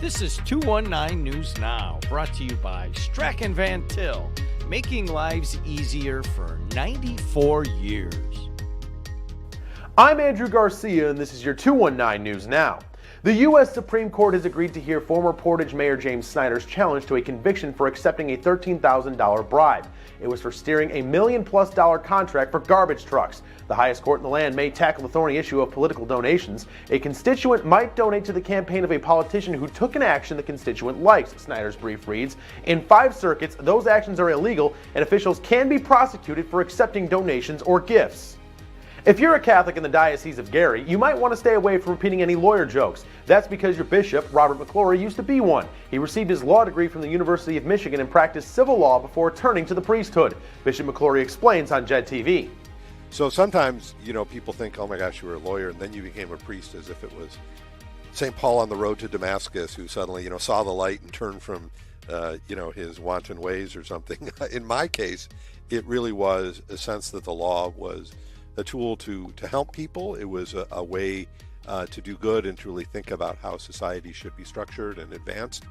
This is 219 News Now, brought to you by Strachan Van Til, making lives easier for 94 years. I'm Andrew Garcia, and this is your 219 News Now. The U.S. Supreme Court has agreed to hear former Portage Mayor James Snyder's challenge to a conviction for accepting a $13,000 bribe. It was for steering a $1 million+ contract for garbage trucks. The highest court in the land may tackle the thorny issue of political donations. A constituent might donate to the campaign of a politician who took an action the constituent likes, Snyder's brief reads. In 5 circuits, those actions are illegal, and officials can be prosecuted for accepting donations or gifts. If you're a Catholic in the Diocese of Gary, you might want to stay away from repeating any lawyer jokes. That's because your bishop, Robert McClory, used to be one. He received his law degree from the University of Michigan and practiced civil law before turning to the priesthood. Bishop McClory explains on JEDtv. So sometimes, people think, oh my gosh, you were a lawyer, and then you became a priest, as if it was St. Paul on the road to Damascus, who suddenly, saw the light and turned from, his wanton ways or something. In my case, it really was a sense that the law was a tool to help people. It was a way to do good and truly think about how society should be structured and advanced.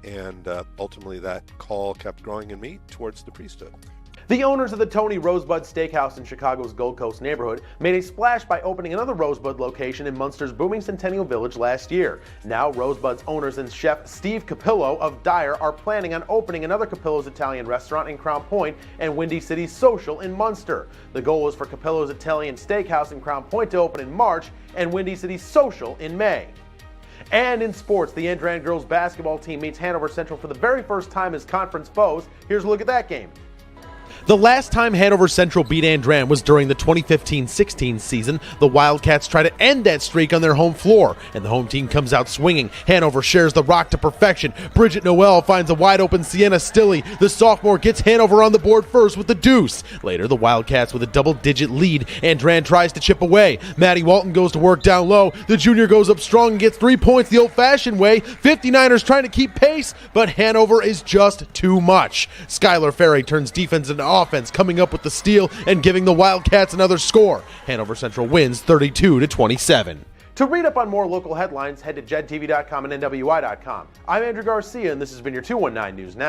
And ultimately that call kept growing in me towards the priesthood. The owners of the Tony Rosebud Steakhouse in Chicago's Gold Coast neighborhood made a splash by opening another Rosebud location in Munster's booming Centennial Village last year. Now Rosebud's owners and chef Steve Coppolillo of Dyer are planning on opening another Coppolillo's Italian restaurant in Crown Point and Windy City Social in Munster. The goal is for Coppolillo's Italian Steakhouse in Crown Point to open in March and Windy City Social in May. And in sports, the Andrean girls basketball team meets Hanover Central for the very first time as conference foes. Here's a look at that game. The last time Hanover Central beat Andrean was during the 2015-16 season. The Wildcats try to end that streak on their home floor, and the home team comes out swinging. Hanover shares the rock to perfection. Bridget Noel finds a wide-open Sienna Stilley. The sophomore gets Hanover on the board first with the deuce. Later, the Wildcats with a double-digit lead. Andrean tries to chip away. Maddie Walton goes to work down low. The junior goes up strong and gets 3 points the old-fashioned way. 59ers trying to keep pace, but Hanover is just too much. Skylar Ferry turns defense into offense, coming up with the steal and giving the Wildcats another score. Hanover Central wins 32-27. To read up on more local headlines, head to JEDtv.com and NWI.com. I'm Andrew Garcia, and this has been your 219 News Now.